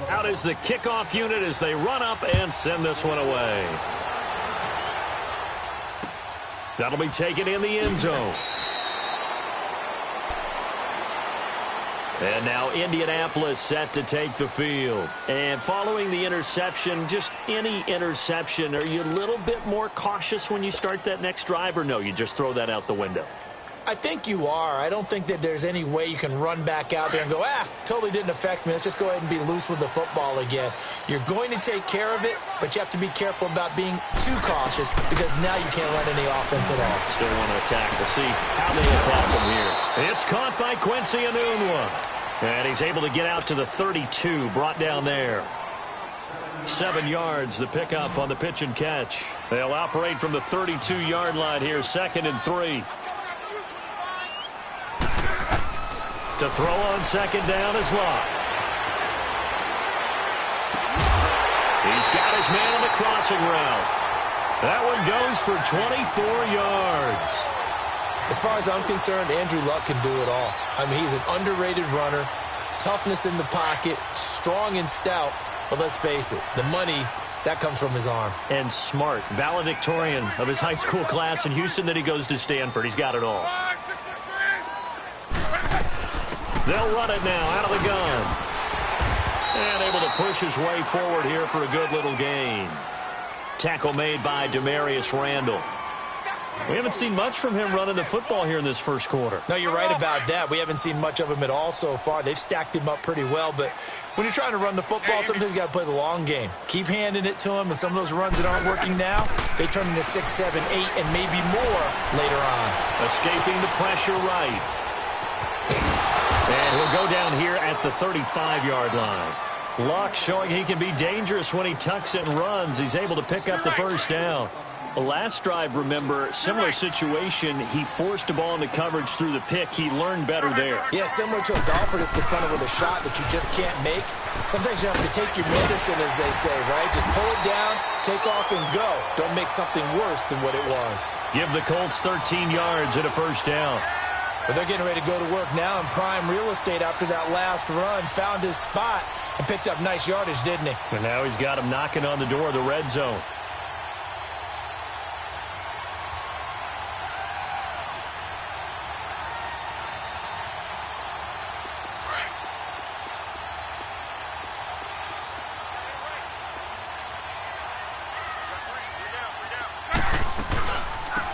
Out is the kickoff unit as they run up and send this one away. That'll be taken in the end zone. And now Indianapolis set to take the field. And following the interception, just any interception, are you a little bit more cautious when you start that next drive, or no, you just throw that out the window? I think you are. I don't think that there's any way you can run back out there and go, totally didn't affect me. Let's just go ahead and be loose with the football again. You're going to take care of it, but you have to be careful about being too cautious because now you can't run any offense at all. Still want to attack. We'll see how they attack him here. It's caught by Quincy Enunwa. And he's able to get out to the 32, brought down there. 7 yards, the pickup on the pitch and catch. They'll operate from the 32-yard line here, 2nd and 3. To throw on 2nd down is Locke. He's got his man on the crossing route. That one goes for 24 yards. As far as I'm concerned, Andrew Luck can do it all. I mean, he's an underrated runner, toughness in the pocket, strong and stout. But let's face it, the money, that comes from his arm. And smart, valedictorian of his high school class in Houston, then he goes to Stanford. He's got it all. They'll run it now out of the gun. And able to push his way forward here for a good little gain. Tackle made by Demarius Randall. We haven't seen much from him running the football here in this first quarter. No, you're right about that. We haven't seen much of him at all so far. They've stacked him up pretty well, but when you're trying to run the football, sometimes you got to play the long game. Keep handing it to him, and some of those runs that aren't working now, they turn into 6, 7, 8, and maybe more later on. Escaping the pressure right. And he'll go down here at the 35-yard line. Luck showing he can be dangerous when he tucks it and runs. He's able to pick up the first down. The last drive, remember, similar situation. He forced a ball into coverage through the pick. He learned better there. Yeah, similar to a golfer that's confronted with a shot that you just can't make. Sometimes you have to take your medicine, as they say, right? Just pull it down, take off, and go. Don't make something worse than what it was. Give the Colts 13 yards and a first down. But they're getting ready to go to work now in prime real estate after that last run. Found his spot and picked up nice yardage, didn't he? And now he's got him knocking on the door of the red zone.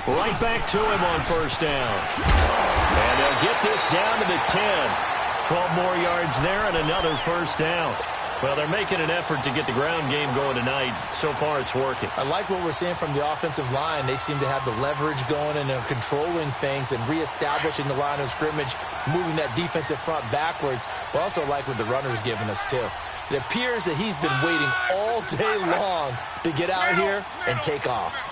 Right back to him on first down. And they'll get this down to the 10. 12 more yards there and another first down. Well, they're making an effort to get the ground game going tonight. So far, it's working. I like what we're seeing from the offensive line. They seem to have the leverage going and they're controlling things and reestablishing the line of scrimmage, moving that defensive front backwards. But also like what the runner's giving us, too. It appears that he's been waiting all day long to get out here and take off.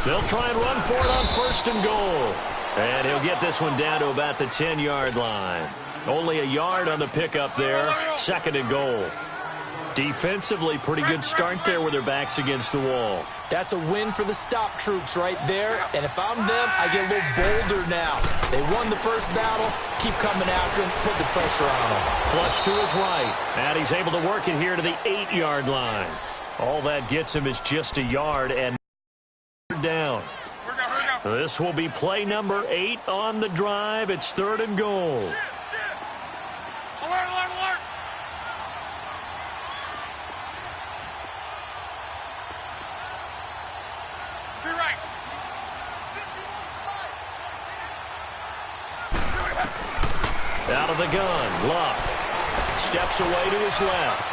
They'll try and run for it on first and goal. And he'll get this one down to about the 10-yard line. Only a yard on the pickup there. 2nd and goal. Defensively, pretty good start there with their backs against the wall. That's a win for the stop troops right there. And if I'm them, I get a little bolder now. They won the first battle. Keep coming after him. Put the pressure on him. Flush to his right. And he's able to work it here to the 8-yard line. All that gets him is just a yard and down. This will be play number 8 on the drive. It's 3rd and goal. Alert. Be right. Out of the gun. Luck steps away to his left.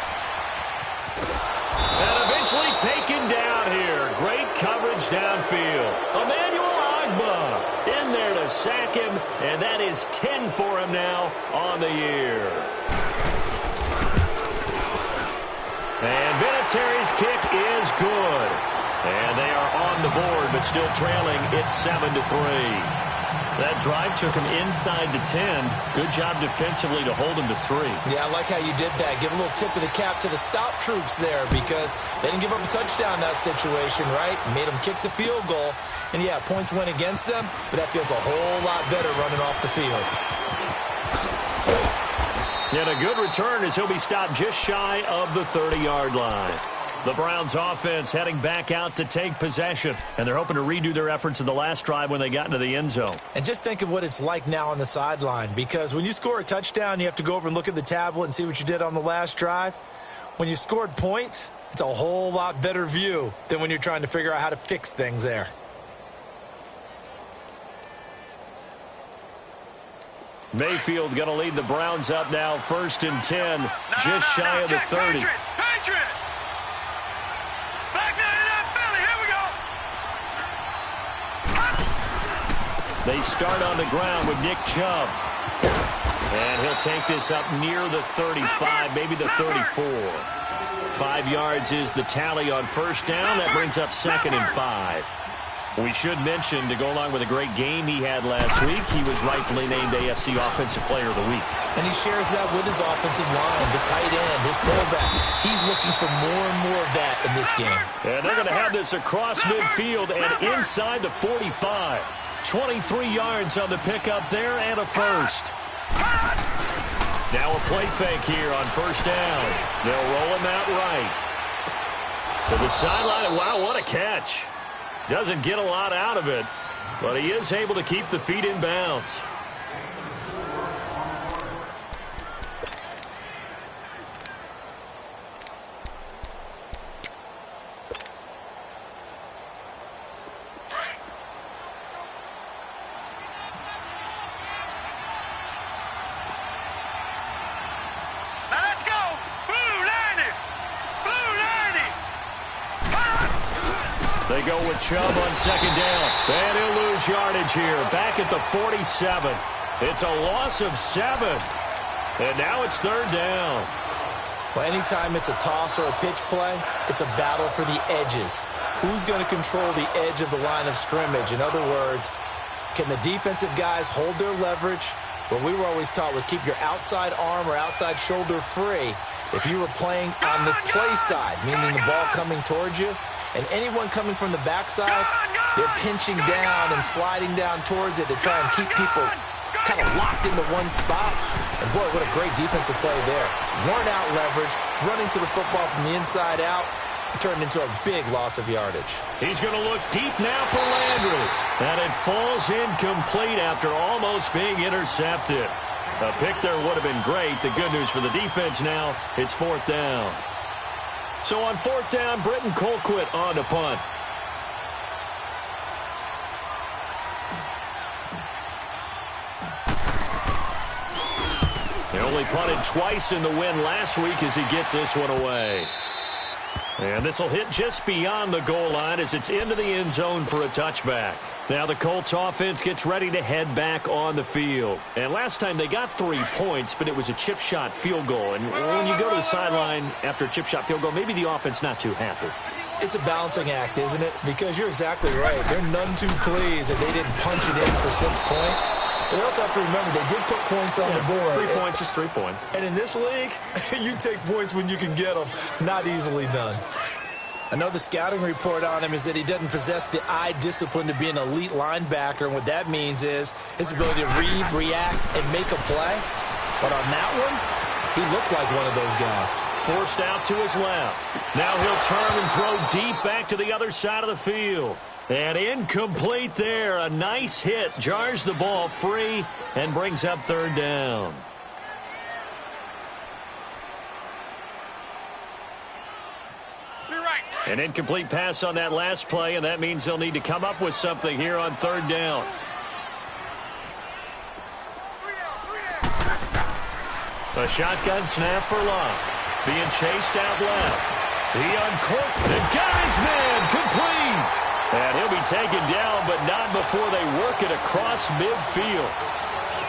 And eventually taken down here. Great coverage downfield. Emmanuel Agba in there to sack him, and that is 10 for him now on the year. And Vinatieri's kick is good. And they are on the board, but still trailing. It's 7-3. That drive took him inside the 10. Good job defensively to hold him to 3. Yeah, I like how you did that. Give a little tip of the cap to the stop troops there because they didn't give up a touchdown in that situation, right? Made them kick the field goal. And, yeah, points went against them, but that feels a whole lot better running off the field. And a good return as he'll be stopped just shy of the 30-yard line. The Browns offense heading back out to take possession, and they're hoping to redo their efforts in the last drive when they got into the end zone. And just think of what it's like now on the sideline, because when you score a touchdown, you have to go over and look at the tablet and see what you did on the last drive. When you scored points, it's a whole lot better view than when you're trying to figure out how to fix things there. Mayfield going to lead the Browns up now, 1st and 10, just shy of the 30. They start on the ground with Nick Chubb. And he'll take this up near the 35, maybe the 34. 5 yards is the tally on 1st down. That brings up 2nd and 5. We should mention, to go along with a great game he had last week, he was rightfully named AFC Offensive Player of the Week. And he shares that with his offensive line, the tight end, his fullback. He's looking for more and more of that in this game. And they're going to have this across midfield and inside the 45. 23 yards on the pickup there and a first. Now a play fake here on 1st down. They'll roll him out right. To the sideline. Wow, what a catch. Doesn't get a lot out of it, but he is able to keep the feet in bounds. They go with Chubb on 2nd down. And he'll lose yardage here. Back at the 47. It's a loss of 7. And now it's 3rd down. Well, anytime it's a toss or a pitch play, it's a battle for the edges. Who's going to control the edge of the line of scrimmage? In other words, can the defensive guys hold their leverage? What we were always taught was keep your outside arm or outside shoulder free. If you were playing on the play side, meaning the ball coming towards you, and anyone coming from the backside, they're pinching down and sliding down towards it to try and keep people kind of locked into one spot. And boy, what a great defensive play there. Worn out leverage, running to the football from the inside out, turned into a big loss of yardage. He's going to look deep now for Landry. And it falls incomplete after almost being intercepted. A pick there would have been great. The good news for the defense now, it's 4th down. So on 4th down, Britton Colquitt on to punt. They only punted twice in the win last week as he gets this one away. And this will hit just beyond the goal line as it's into the end zone for a touchback. Now the Colts offense gets ready to head back on the field. And last time they got 3 points, but it was a chip shot field goal. And when you go to the sideline after a chip shot field goal, maybe the offense not too happy. It's a balancing act, isn't it? Because you're exactly right. They're none too pleased that they didn't punch it in for 6 points. But we also have to remember they did put points on the board. 3 points is 3 points. And in this league, you take points when you can get them. Not easily done. I know the scouting report on him is that he doesn't possess the eye discipline to be an elite linebacker. And what that means is his ability to read, react, and make a play. But on that one, he looked like one of those guys. Forced out to his left. Now he'll turn and throw deep back to the other side of the field. And incomplete there. A nice hit. Jars the ball free and brings up 3rd down. An incomplete pass on that last play, and that means they'll need to come up with something here on 3rd down. A shotgun snap for Locke. Being chased out left. He uncorked and got his man complete. And he'll be taken down, but not before they work it across midfield.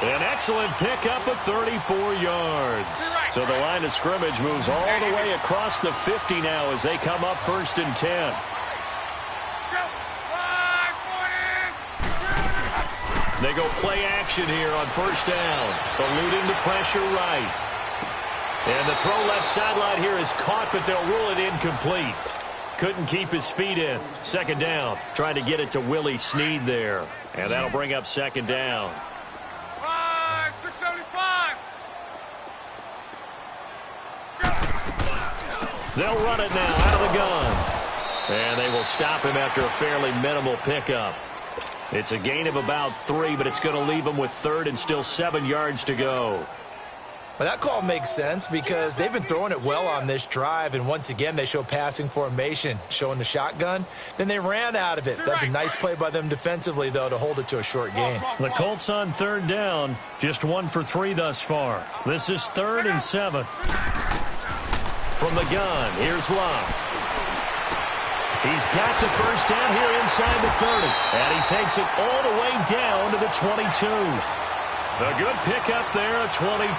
An excellent pickup of 34 yards. So the line of scrimmage moves all the way across the 50 now as they come up 1st and 10. They go play action here on 1st down. Eluding the pressure right. And the throw left sideline here is caught, but they'll rule it incomplete. Couldn't keep his feet in. 2nd down. Trying to get it to Willie Snead there. And that'll bring up 2nd down. They'll run it now out of the gun. And they will stop him after a fairly minimal pickup. It's a gain of about 3, but it's going to leave them with 3rd and still 7 yards to go. Well, that call makes sense because they've been throwing it well on this drive, and once again they show passing formation, showing the shotgun. Then they ran out of it. That's a nice play by them defensively, though, to hold it to a short gain. The Colts on 3rd down, just 1 for 3 thus far. This is 3rd and 7. From the gun, here's Love. He's got the first down here inside the 30. And he takes it all the way down to the 22. A good pickup there at 22.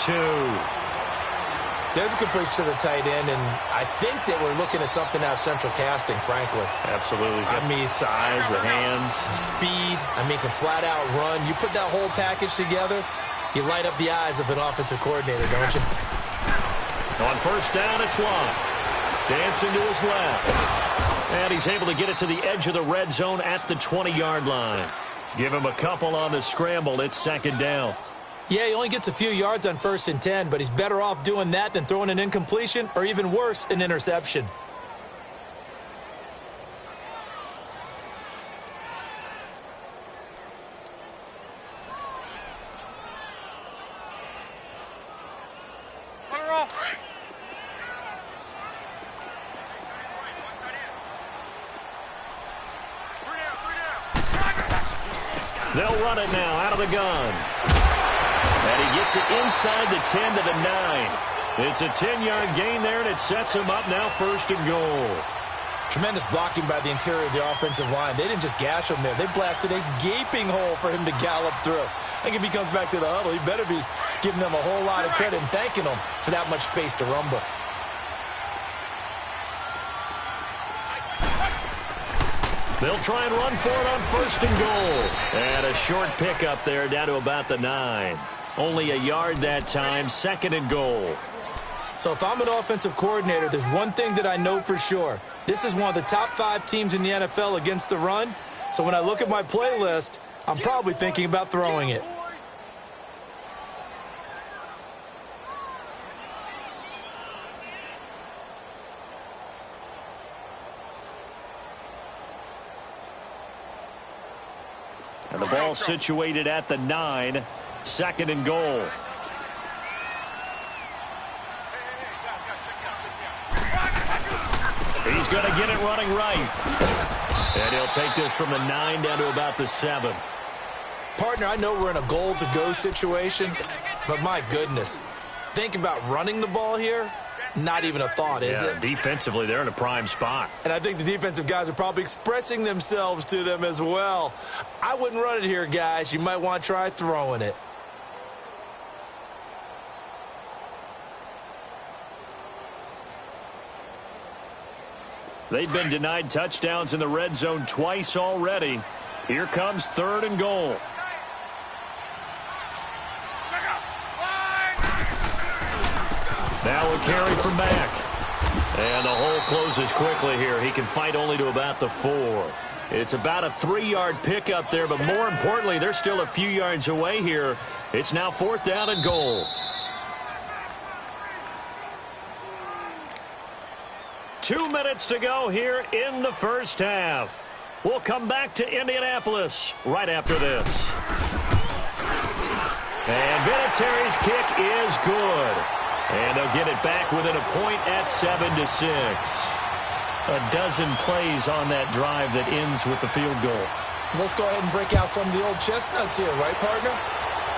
There's a completion to the tight end, and I think that we're looking at something out of central casting, frankly. Absolutely. I mean, size, the hands. Speed. I mean, can flat out run. You put that whole package together, you light up the eyes of an offensive coordinator, don't you? On first down, it's Long. Dancing to his left. And he's able to get it to the edge of the red zone at the 20-yard line. Give him a couple on the scramble. It's 2nd down. Yeah, he only gets a few yards on 1st and 10, but he's better off doing that than throwing an incompletion or even worse, an interception. They'll run it now out of the gun. And he gets it inside the 10 to the 9. It's a 10-yard gain there, and it sets him up now 1st and goal. Tremendous blocking by the interior of the offensive line. They didn't just gash him there. They blasted a gaping hole for him to gallop through. I think if he comes back to the huddle, he better be giving them a whole lot of credit and thanking them for that much space to rumble. They'll try and run for it on 1st and goal. And a short pickup there down to about the 9. Only a yard that time, 2nd and goal. So if I'm an offensive coordinator, there's one thing that I know for sure. This is one of the top 5 teams in the NFL against the run. So when I look at my playlist, I'm probably thinking about throwing it. And the ball situated at the 9, 2nd and goal. He's going to get it running right. And he'll take this from the 9 down to about the 7. Partner, I know we're in a goal-to-go situation, but my goodness, think about running the ball here. Not even a thought, is it? Defensively, they're in a prime spot. And I think the defensive guys are probably expressing themselves to them as well. I wouldn't run it here, guys. You might want to try throwing it. They've been denied touchdowns in the red zone twice already. Here comes 3rd and goal. Now a carry from back. And the hole closes quickly here. He can fight only to about the 4. It's about a 3-yard pickup there, but more importantly, they're still a few yards away here. It's now 4th down and goal. Two minutes to go here in the first half. We'll come back to Indianapolis right after this. And Vinatieri's kick is good. And they'll get it back within a point at 7-6. A dozen plays on that drive that ends with the field goal. Let's go ahead and break out some of the old chestnuts here, right, partner?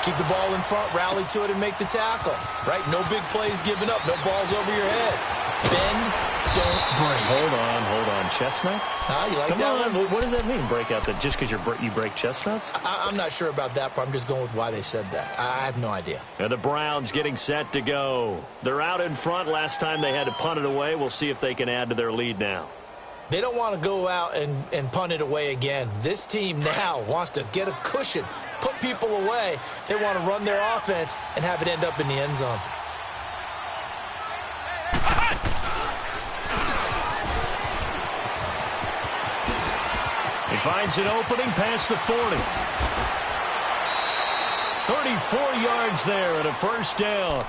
Keep the ball in front, rally to it, and make the tackle. Right? No big plays given up, no balls over your head. Bend, don't break. Hold on. Chestnuts? You like Come that on. one? What does that mean, break out that just because you break chestnuts? I'm not sure about that, but I'm just going with why they said that. I have no idea. And the Browns getting set to go. They're out in front. Last time they had to punt it away. We'll see if they can add to their lead now. They don't want to go out and punt it away again. This team now wants to get a cushion, put people away. They want to run their offense and have it end up in the end zone. He finds an opening past the 40. 34 yards there and a first down.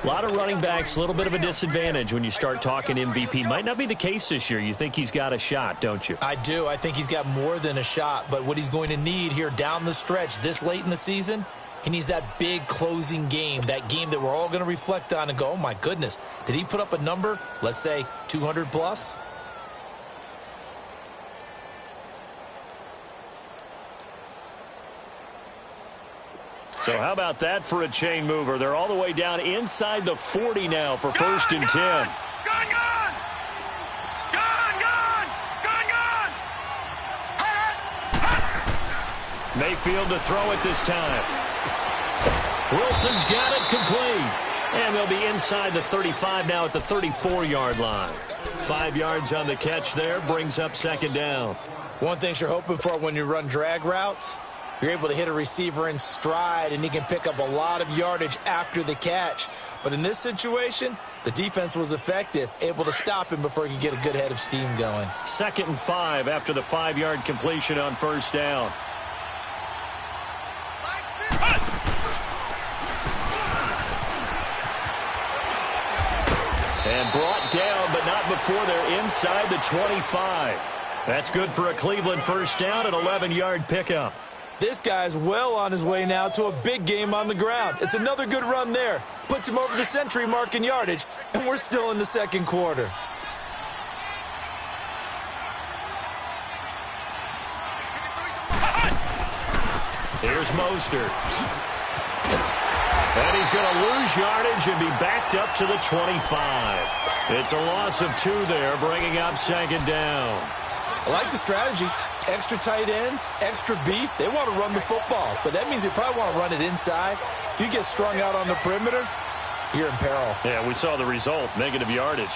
A lot of running backs, a little bit of a disadvantage when you start talking MVP. Might not be the case this year. You think he's got a shot, don't you? I do. I think he's got more than a shot. But what he's going to need here down the stretch this late in the season, he needs that big closing game, that game that we're all going to reflect on and go, oh, my goodness, did he put up a number, let's say 200 plus? So how about that for a chain mover? They're all the way down inside the 40 now for first and 10. Gone! Mayfield to throw it this time. Wilson's got it complete. And they'll be inside the 35 now at the 34-yard line. 5 yards on the catch there, brings up second down. One thing you're hoping for when you run drag routes, you're able to hit a receiver in stride, and he can pick up a lot of yardage after the catch. But in this situation, the defense was effective, able to stop him before he could get a good head of steam going. 2nd and 5 after the 5-yard completion on first down. And brought down, but not before they're inside the 25. That's good for a Cleveland first down, an 11-yard pickup. This guy's well on his way now to a big game on the ground. It's another good run there. Puts him over the century mark in yardage, and we're still in the second quarter. Here's Mostert. And he's going to lose yardage and be backed up to the 25. It's a loss of 2 there, bringing up second down. I like the strategy. Extra tight ends, extra beef. They want to run the football, but that means they probably want to run it inside. If you get strung out on the perimeter, you're in peril. Yeah, we saw the result, negative yardage.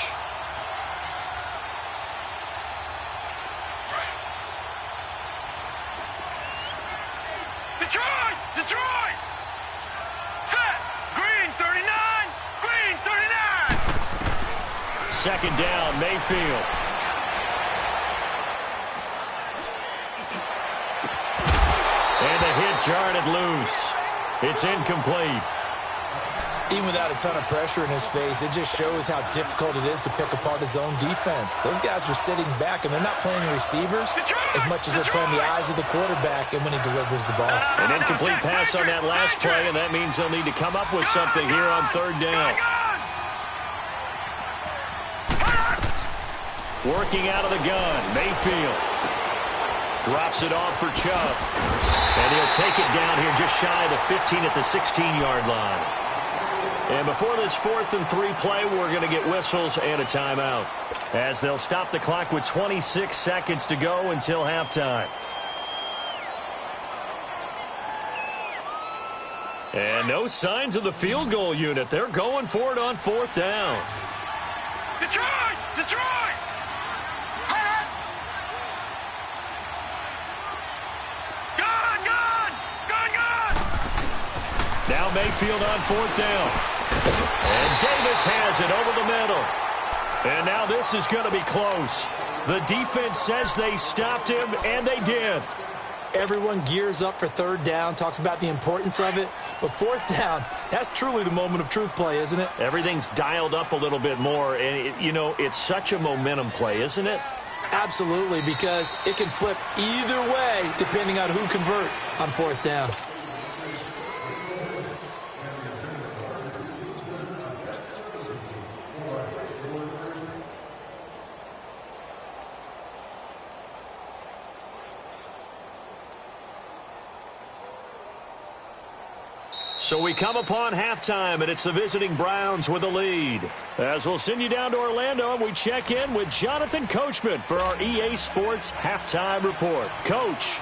Detroit! Set! Green 39! Green 39! Second down, Mayfield. And the hit jarred loose. It's incomplete. Even without a ton of pressure in his face, it just shows how difficult it is to pick apart his own defense. Those guys are sitting back, and they're not playing receivers as much as they're playing the eyes of the quarterback and when he delivers the ball. An incomplete pass on that last play, and that means they'll need to come up with something here on third down. Working out of the gun, Mayfield. Drops it off for Chubb. And he'll take it down here just shy of the 15 at the 16-yard line. And before this 4th and 3 play, we're going to get whistles and a timeout, as they'll stop the clock with 26 seconds to go until halftime. And no signs of the field goal unit. They're going for it on 4th down. Detroit! Now Mayfield on 4th down. And Davis has it over the middle. And now this is going to be close. The defense says they stopped him, and they did. Everyone gears up for third down, talks about the importance of it. But 4th down, that's truly the moment of truth play, isn't it? Everything's dialed up a little bit more. And, it's such a momentum play, isn't it? Absolutely, because it can flip either way depending on who converts on 4th down. So we come upon halftime, and it's the visiting Browns with the lead. As we'll send you down to Orlando, and we check in with Jonathan Coachman for our EA Sports Halftime Report. Coach.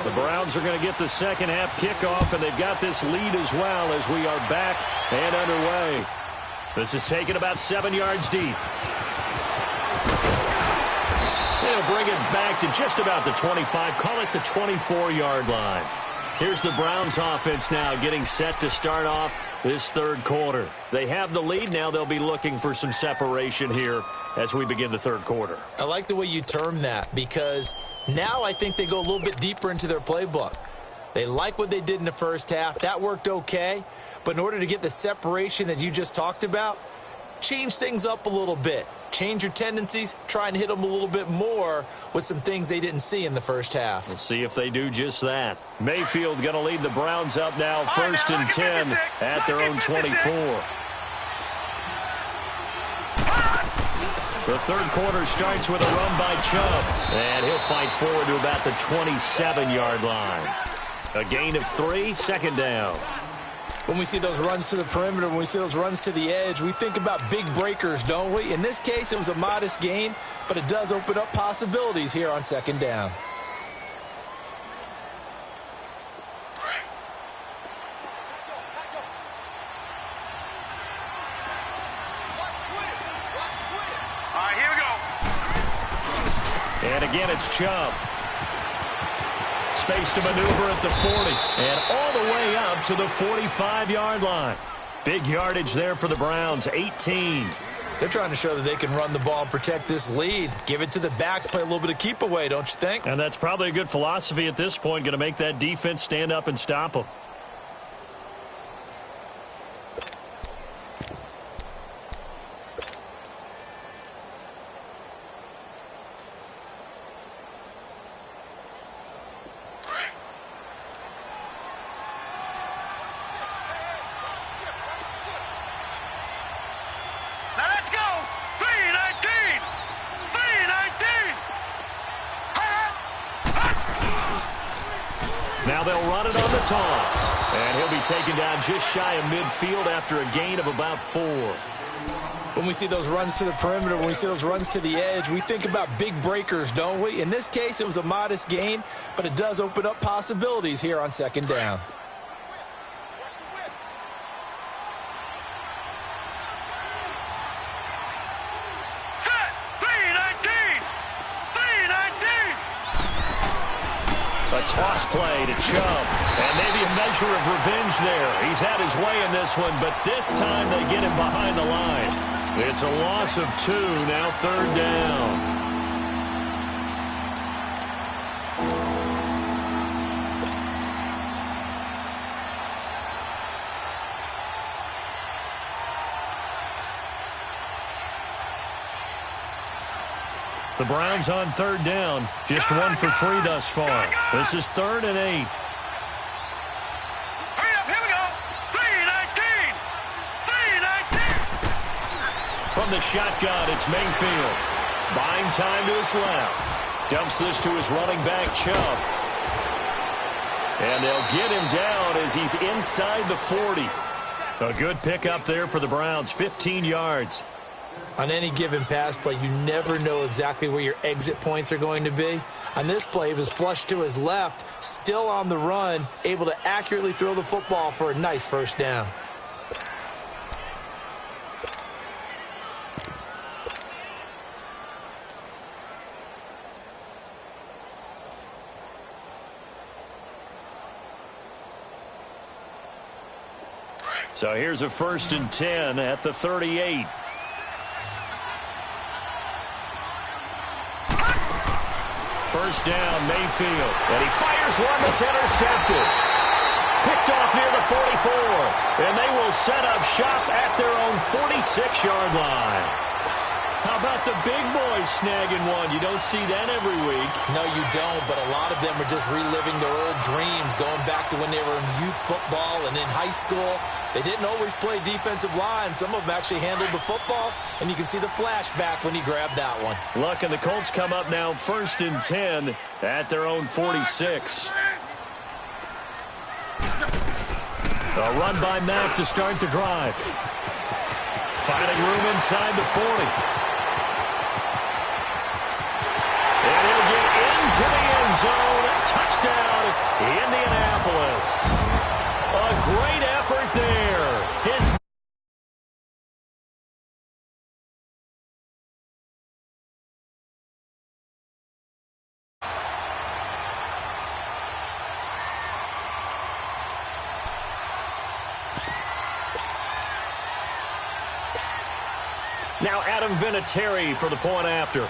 The Browns are going to get the second half kickoff, and they've got this lead as well as we are back and underway. This is taken about 7 yards deep. They'll bring it back to just about the 25, call it the 24-yard line. Here's the Browns offense now getting set to start off this third quarter. They have the lead. Now they'll be looking for some separation here as we begin the third quarter. I like the way you term that, because now I think they go a little bit deeper into their playbook. They like what they did in the first half. That worked okay. But in order to get the separation that you just talked about, change things up a little bit. Change your tendencies, try and hit them a little bit more with some things they didn't see in the first half. We'll see if they do just that. Mayfield going to lead the Browns up now, 1st and 10 at their own 24. The third quarter starts with a run by Chubb, and he'll fight forward to about the 27-yard line. A gain of 3, 2nd down. When we see those runs to the perimeter, when we see those runs to the edge, we think about big breakers, don't we? In this case, it was a modest gain, but it does open up possibilities here on 2nd down. All right, here we go. And again, it's Chubb. Space to maneuver at the 40 and all the way up to the 45-yard line. Big yardage there for the Browns, 18. They're trying to show that they can run the ball and protect this lead. Give it to the backs, play a little bit of keep away, don't you think? And that's probably a good philosophy at this point, going to make that defense stand up and stop them. Now let's go. 319. 319. Now they'll run it on the toss. And he'll be taken down just shy of midfield after a gain of about 4. When we see those runs to the perimeter, when we see those runs to the edge, we think about big breakers, don't we? In this case, it was a modest gain, but it does open up possibilities here on 2nd down. Set. 319. 319. A toss play to Chubb. And maybe a measure of revenge there. He's had his way in this one, but this time they get him behind the line. It's a loss of 2, now 3rd down. The Browns on 3rd down. Just 1 for 3 thus far. This is 3rd and 8. Hurry up, here we go. 319. 319. From the shotgun, it's Mayfield. Buying time to his left. Dumps this to his running back, Chubb. And they'll get him down as he's inside the 40. A good pickup there for the Browns, 15 yards. On any given pass play, you never know exactly where your exit points are going to be. On this play, it was flushed to his left, still on the run, able to accurately throw the football for a nice 1st down. So here's a 1st and 10 at the 38. First down, Mayfield. And he fires one that's intercepted. Picked off near the 44. And they will set up shop at their own 46-yard line. How about the big boys snagging one? You don't see that every week. No, you don't, but a lot of them are just reliving their old dreams, going back to when they were in youth football and in high school. They didn't always play defensive line. Some of them actually handled the football, and you can see the flashback when he grabbed that one. Luck and the Colts come up now 1st and 10 at their own 46. A run by Mack to start the drive. Finding room inside the 40. And he'll get into the end zone. Touchdown, Indianapolis. A great effort there. His now Adam Vinatieri for the point after.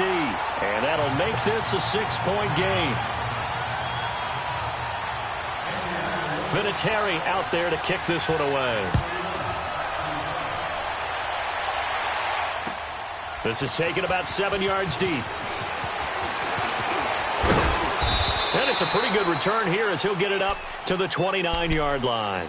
And that'll make this this a 6-point game. Vinatieri out there to kick this one away. This is taken about 7 yards deep. And it's a pretty good return here as he'll get it up to the 29-yard line.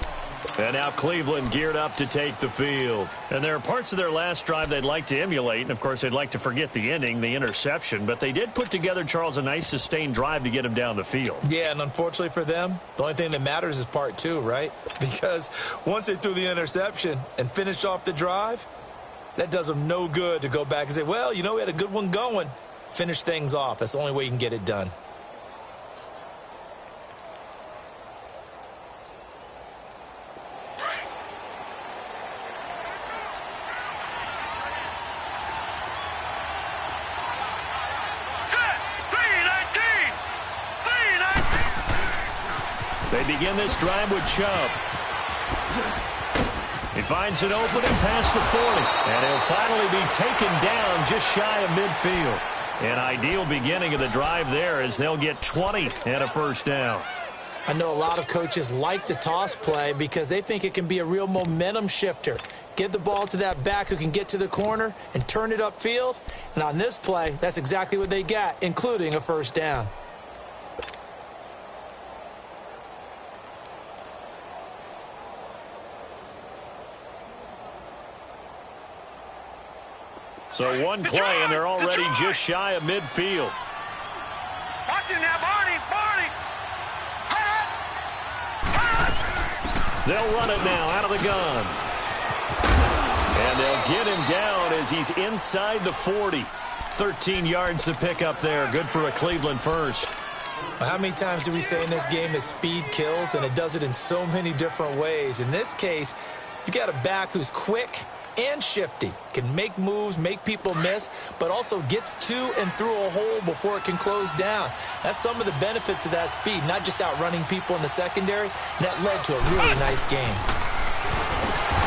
And now Cleveland geared up to take the field. And there are parts of their last drive they'd like to emulate. And, of course, they'd like to forget the ending, the interception. But they did put together, Charles, a nice sustained drive to get him down the field. Yeah, and unfortunately for them, the only thing that matters is part two, right? Because once they threw the interception and finished off the drive, that does them no good to go back and say, well, you know, we had a good one going. Finish things off. That's the only way you can get it done. They begin this drive with Chubb. He finds an opening past the 40. And he'll finally be taken down just shy of midfield. An ideal beginning of the drive there as they'll get 20 and a first down. I know a lot of coaches like the toss play because they think it can be a real momentum shifter. Get the ball to that back who can get to the corner and turn it upfield. And on this play, that's exactly what they got, including a first down. So one play, and they're already just shy of midfield. Watch him now, Barney. They'll run it now out of the gun. And they'll get him down as he's inside the 40. 13 yards to pick up there. Good for a Cleveland first. How many times do we say in this game that speed kills, and it does it in so many different ways? In this case, you got a back who's quick and shifty, can make moves, make people miss, but also gets to and through a hole before it can close down. That's some of the benefits of that speed, not just outrunning people in the secondary. And that led to a really nice game.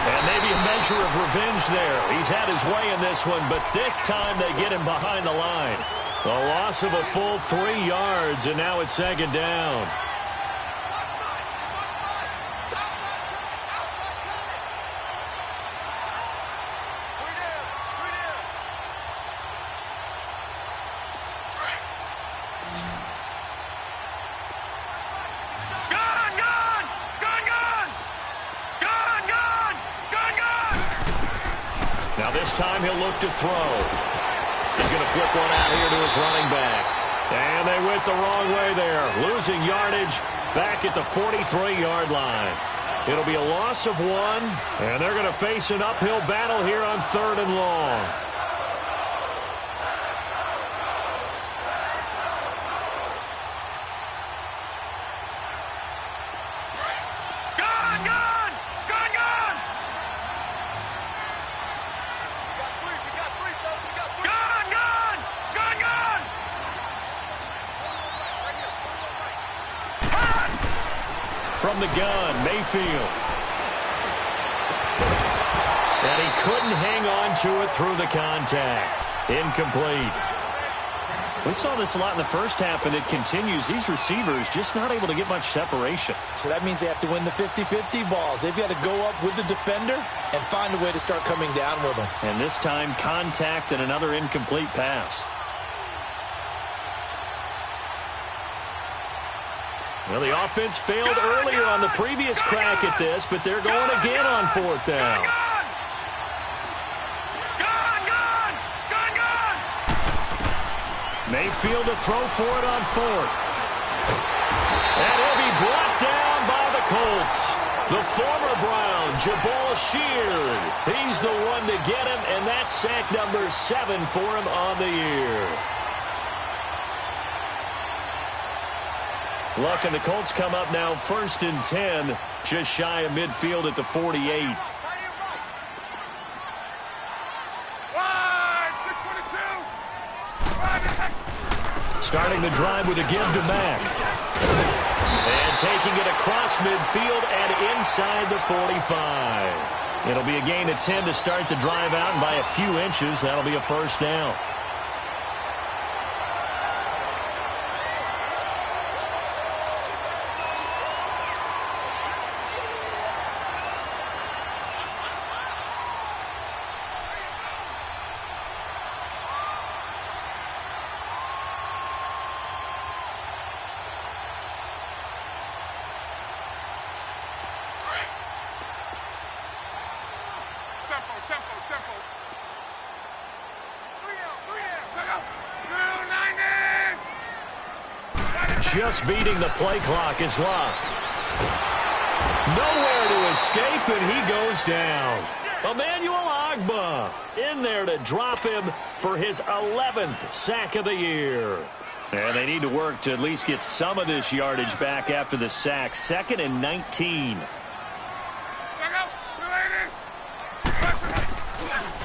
And maybe a measure of revenge there. He's had his way in this one, but this time they get him behind the line. The loss of a full 3 yards, and now it's second down. Now this time he'll look to throw. He's going to flip one out here to his running back. And they went the wrong way there. Losing yardage back at the 43-yard line. It'll be a loss of 1, and they're going to face an uphill battle here on 3rd and long. From the gun, Mayfield. And he couldn't hang on to it through the contact. Incomplete. We saw this a lot in the first half, and it continues. These receivers just not able to get much separation. So that means they have to win the 50-50 balls. They've got to go up with the defender and find a way to start coming down with them. And this time, contact and another incomplete pass. Well, the offense failed earlier on the previous crack at this, but they're going again on 4th down. Mayfield to throw for it on 4th. And he'll be brought down by the Colts. The former Brown, Jabal Sheard. He's the one to get him, and that's sack number 7 for him on the year. Luck and the Colts come up now 1st and 10, just shy of midfield at the 48. Starting the drive with a give to Mack. And taking it across midfield and inside the 45. It'll be a gain of 10 to start the drive out, and by a few inches, that'll be a first down. Just beating the play clock is Love. Nowhere to escape, and he goes down. Emmanuel Ogbah in there to drop him for his 11th sack of the year. And they need to work to at least get some of this yardage back after the sack. 2nd and 19.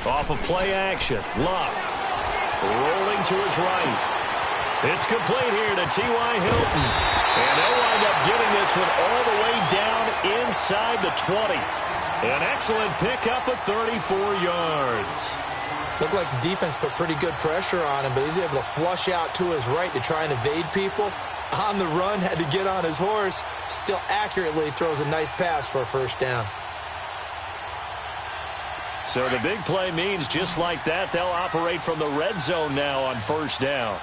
Off of play action. Luck rolling to his right. It's complete here to T.Y. Hilton. And they'll wind up getting this one all the way down inside the 20. An excellent pickup of 34 yards. Looked like the defense put pretty good pressure on him, but he's able to flush out to his right to try and evade people. On the run, had to get on his horse. Still accurately throws a nice pass for a first down. So the big play means just like that, they'll operate from the red zone now on first down.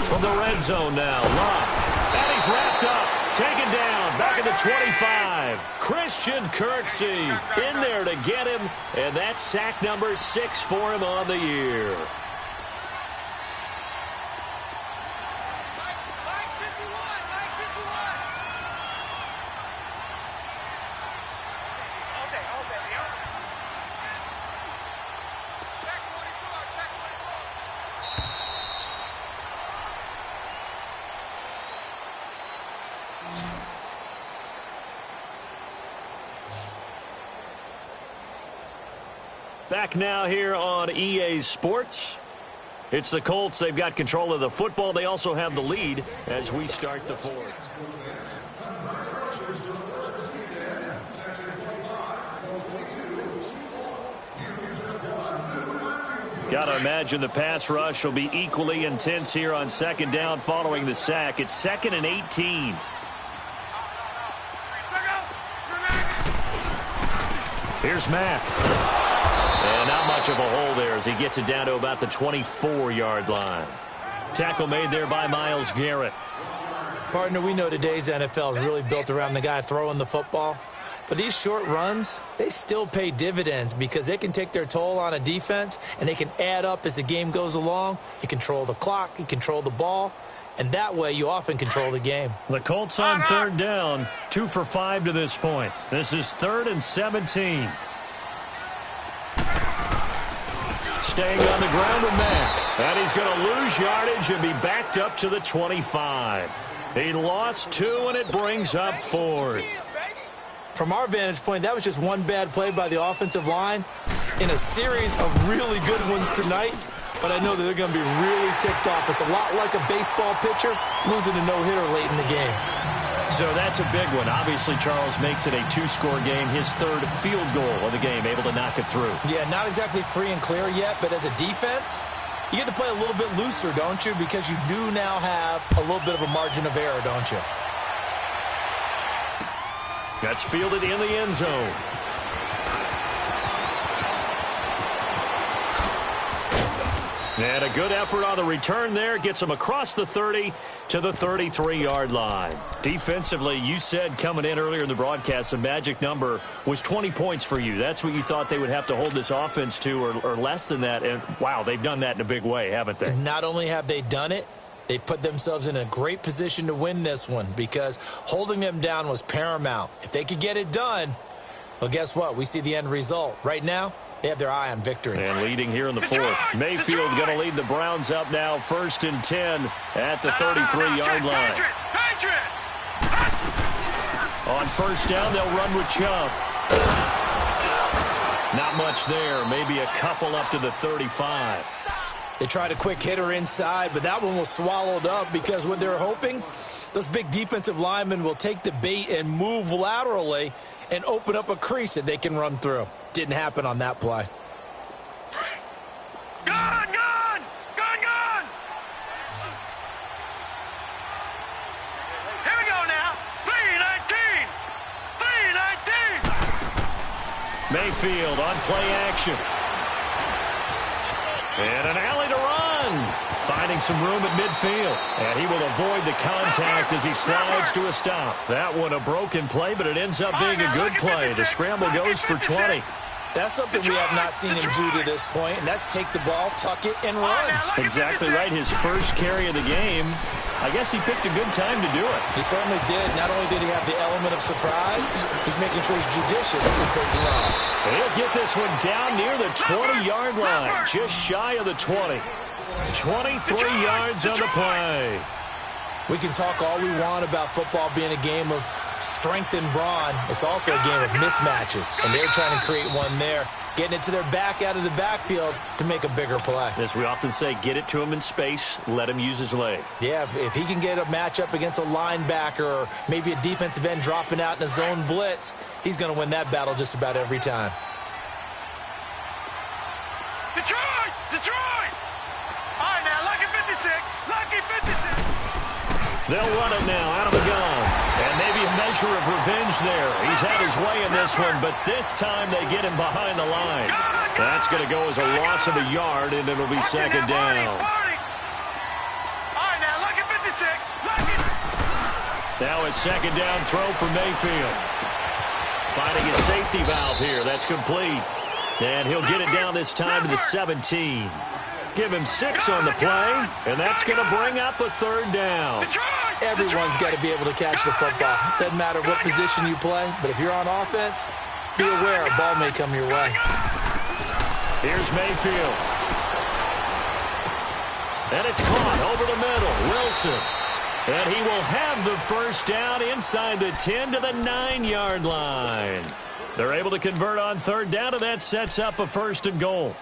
From the red zone now, Love. And he's wrapped up, taken down, back at the 25. Christian Kirksey in there to get him, and that's sack number 6 for him on the year. Back now here on EA Sports. It's the Colts. They've got control of the football. They also have the lead as we start the fourth. Got to imagine the pass rush will be equally intense here on second down following the sack. It's 2nd and 18. Here's Mack. And not much of a hole there as he gets it down to about the 24-yard line. Tackle made there by Myles Garrett. Partner, we know today's NFL is really built around the guy throwing the football. But these short runs, they still pay dividends because they can take their toll on a defense and they can add up as the game goes along. You control the clock, you control the ball, and that way you often control the game. The Colts on third down, 2 for 5 to this point. This is 3rd and 17. Staying on the ground with Mack. And he's going to lose yardage and be backed up to the 25. He lost 2, and it brings up 4th. From our vantage point, that was just one bad play by the offensive line in a series of really good ones tonight. But I know that they're going to be really ticked off. It's a lot like a baseball pitcher losing a no-hitter late in the game. So that's a big one. Obviously, Charles makes it a 2-score game. His 3rd field goal of the game, able to knock it through. Yeah, not exactly free and clear yet, but as a defense, you get to play a little bit looser, don't you? Because you do now have a little bit of a margin of error, don't you? That's fielded in the end zone. And a good effort on the return there. Gets him across the 30 to the 33-yard line. Defensively, you said coming in earlier in the broadcast, the magic number was 20 points for you. That's what you thought they would have to hold this offense to or less than that. And, wow, they've done that in a big way, haven't they? Not only have they done it, they put themselves in a great position to win this one because holding them down was paramount. If they could get it done, well, guess what? We see the end result. Right now, they have their eye on victory. And leading here in the 4th. Mayfield going to lead the Browns up now 1st and 10 at the 33-yard line. On first down, they'll run with Chubb. Not much there. Maybe a couple up to the 35. They tried a quick hitter inside, but that one was swallowed up because what they're hoping, those big defensive linemen will take the bait and move laterally and open up a crease that they can run through. Didn't happen on that play. Gone! Gone! Gone! Gone! Here we go now. 3-19! 3-19! Mayfield on play action. And an alley to run. Finding finding some room at midfield. And he will avoid the contact as he slides to a stop. That one a broken play, but it ends up being a good play. The scramble goes for 20. That's something we have not seen him do to this point, and that's take the ball, tuck it, and run. Exactly right. His first carry of the game. I guess he picked a good time to do it. He certainly did. Not only did he have the element of surprise, he's making sure he's judicious in taking off. He'll get this one down near the 20-yard line, just shy of the 20. 23 yards on the play. We can talk all we want about football being a game of strength and brawn. It's also a game of mismatches, and they're trying to create one there, getting it to their back out of the backfield to make a bigger play. As we often say, get it to him in space, let him use his leg. Yeah, if he can get a matchup against a linebacker or maybe a defensive end dropping out in a zone blitz, he's going to win that battle just about every time. Detroit! Detroit! All right, now, lucky 56. Lucky 56. They'll run it now out of the gun. And maybe a measure of revenge there. He's had his way in this one, but this time they get him behind the line. That's going to go as a loss of a yard, and it'll be second down. All right, now, lucky 56. Lucky. Now a second down throw for Mayfield. Finding his safety valve here. That's complete. And he'll get it down this time to the 17. Give him 6 on the play, and that's going to bring up a third down. Everyone's got to be able to catch the football. Doesn't matter what position you play, but if you're on offense, be aware a ball may come your way. Here's Mayfield. And it's caught over the middle. Wilson. And he will have the first down inside the 10 to the 9-yard line. They're able to convert on third down, and that sets up a first and goal.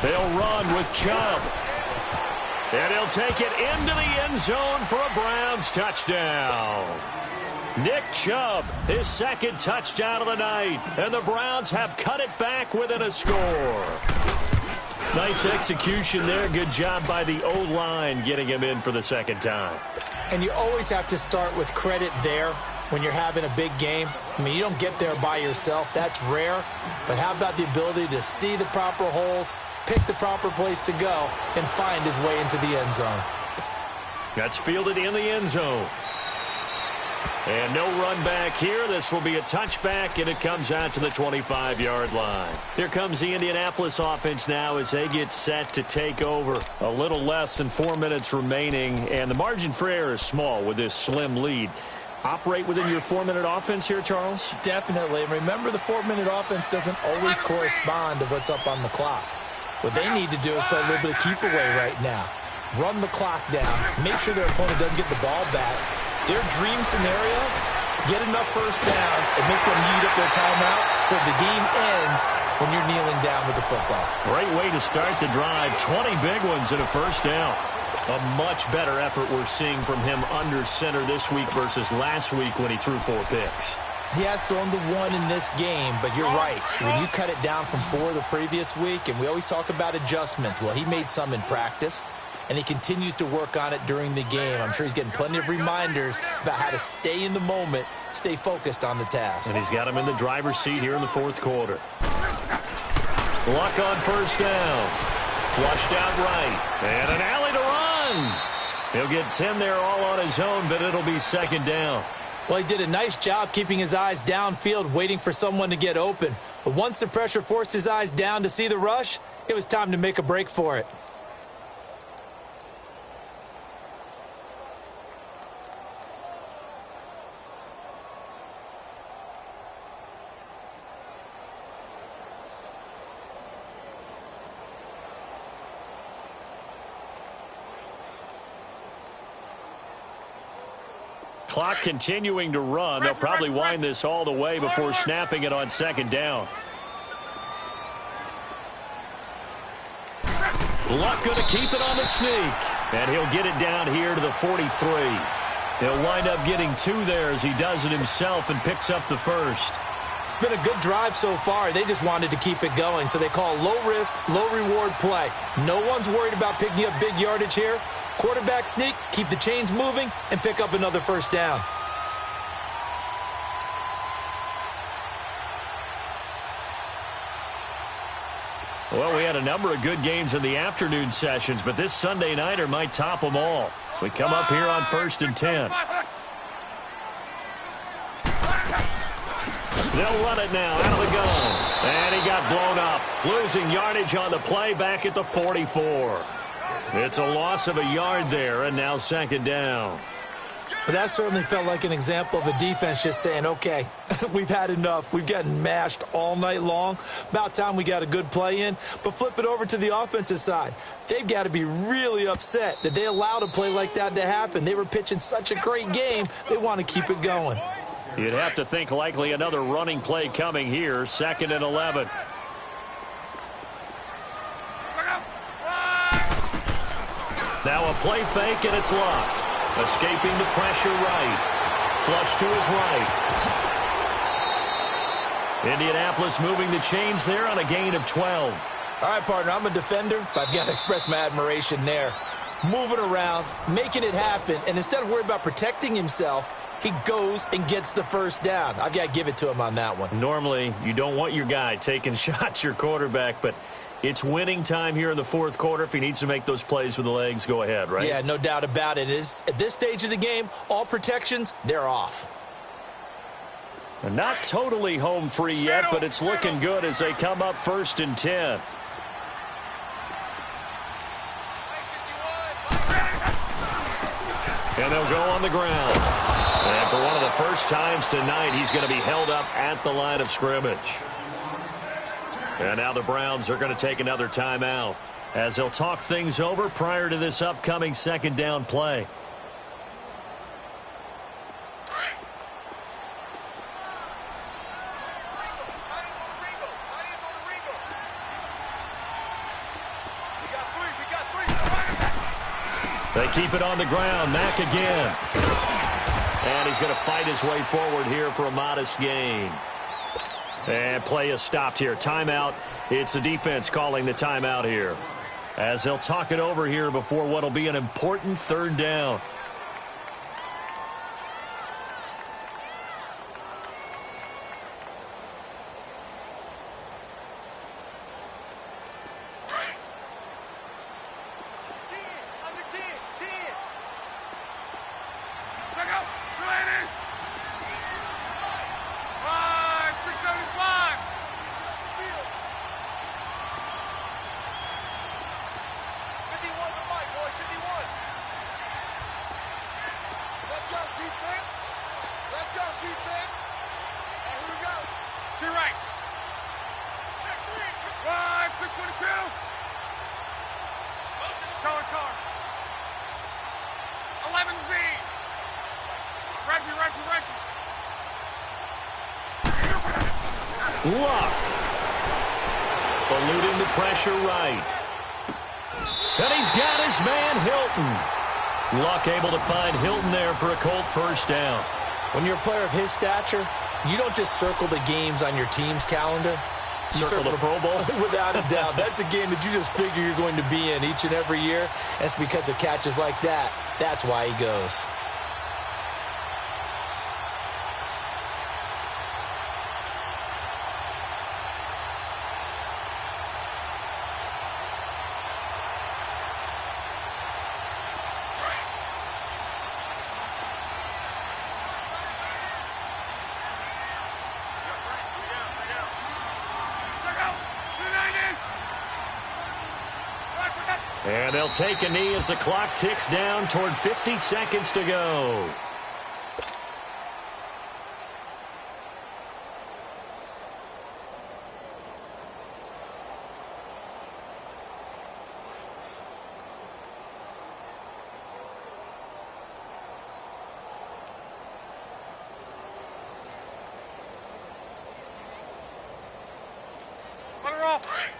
They'll run with Chubb. And he'll take it into the end zone for a Browns touchdown. Nick Chubb, his second touchdown of the night. And the Browns have cut it back within a score. Nice execution there. Good job by the O-line getting him in for the second time. And you always have to start with credit there when you're having a big game. I mean, you don't get there by yourself. That's rare. But how about the ability to see the proper holes, pick the proper place to go, and find his way into the end zone? That's fielded in the end zone. And no run back here. This will be a touchback, and it comes out to the 25-yard line. Here comes the Indianapolis offense now as they get set to take over. A little less than 4 minutes remaining, and the margin for error is small with this slim lead. Operate within your 4-minute offense here, Charles? Definitely. And remember, the 4-minute offense doesn't always correspond to what's up on the clock. What they need to do is play a little bit of keep away right now. Run the clock down. Make sure their opponent doesn't get the ball back. Their dream scenario, get enough first downs and make them eat up their timeouts so the game ends when you're kneeling down with the football. Great way to start the drive. 20 big ones and a first down. A much better effort we're seeing from him under center this week versus last week when he threw 4 picks. He has thrown the 1 in this game, but you're right. When you cut it down from 4 the previous week, and we always talk about adjustments, well, he made some in practice, and he continues to work on it during the game. I'm sure he's getting plenty of reminders about how to stay in the moment, stay focused on the task. And he's got him in the driver's seat here in the fourth quarter. Luck on first down. Flushed out right. And an alley to run. He'll get 10 there all on his own, but it'll be second down. Well, he did a nice job keeping his eyes downfield, waiting for someone to get open. But once the pressure forced his eyes down to see the rush, it was time to make a break for it. Clock continuing to run. They'll probably wind this all the way before snapping it on second down. Luck going to keep it on the sneak. And he'll get it down here to the 43. He'll wind up getting 2 there as he does it himself and picks up the first. It's been a good drive so far. They just wanted to keep it going, so they call low-risk, low-reward play. No one's worried about picking up big yardage here. Quarterback sneak, keep the chains moving, and pick up another first down. Well, we had a number of good games in the afternoon sessions, but this Sunday nighter might top them all. So we come up here on 1st and 10. They'll run it now out of the gun. And he got blown up. Losing yardage on the play back at the 44. It's a loss of a yard there, and now 2nd down. But that certainly felt like an example of a defense just saying, okay, we've had enough. We've gotten mashed all night long. About time we got a good play in. But flip it over to the offensive side. They've got to be really upset that they allowed a play like that to happen. They were pitching such a great game, they want to keep it going. You'd have to think likely another running play coming here, 2nd and 11. Now a play fake, and it's locked. Escaping the pressure right. Flush to his right. Indianapolis moving the chains there on a gain of 12. All right, partner, I'm a defender, but I've got to express my admiration there. Moving around, making it happen, and instead of worrying about protecting himself, he goes and gets the first down. I've got to give it to him on that one. Normally, you don't want your guy taking shots, your quarterback, but it's winning time here in the 4th quarter. If he needs to make those plays with the legs, go ahead, right? Yeah, no doubt about it. At this stage of the game, all protections, they're off. And not totally home free yet, but it's looking good as they come up 1st and 10. And they'll go on the ground. And for one of the first times tonight, he's going to be held up at the line of scrimmage. And now the Browns are going to take another timeout as they'll talk things over prior to this upcoming 2nd down play. They keep it on the ground. Mack again. And he's going to fight his way forward here for a modest gain. And play is stopped here. Timeout. It's the defense calling the timeout here, as they'll talk it over here before what will be an important 3rd down. Luck. Eluding the pressure right. And he's got his man Hilton. Luck able to find Hilton there for a Colt first down. When you're a player of his stature, you don't just circle the games on your team's calendar. You circle the Pro Bowl? Without a doubt. That's a game that you just figure you're going to be in each and every year. And it's because of catches like that. That's why he goes. And they'll take a knee as the clock ticks down toward 50 seconds to go. Let her off.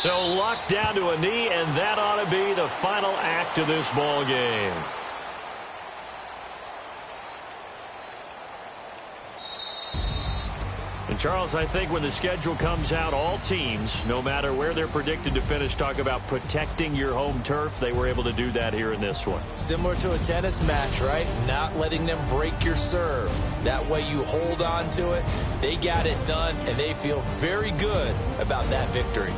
So locked down to a knee, and that ought to be the final act of this ball game. And, Charles, I think when the schedule comes out, all teams, no matter where they're predicted to finish, talk about protecting your home turf. They were able to do that here in this one. Similar to a tennis match, right? Not letting them break your serve. That way you hold on to it. They got it done, and they feel very good about that victory.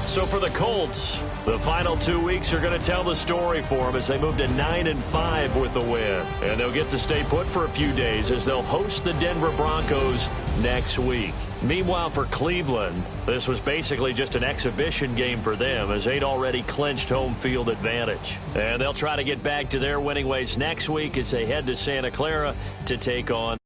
So for the Colts, the final 2 weeks are going to tell the story for them as they move to 9-5 with the win. And they'll get to stay put for a few days as they'll host the Denver Broncos next week. Meanwhile, for Cleveland, this was basically just an exhibition game for them as they'd already clinched home field advantage. And they'll try to get back to their winning ways next week as they head to Santa Clara to take on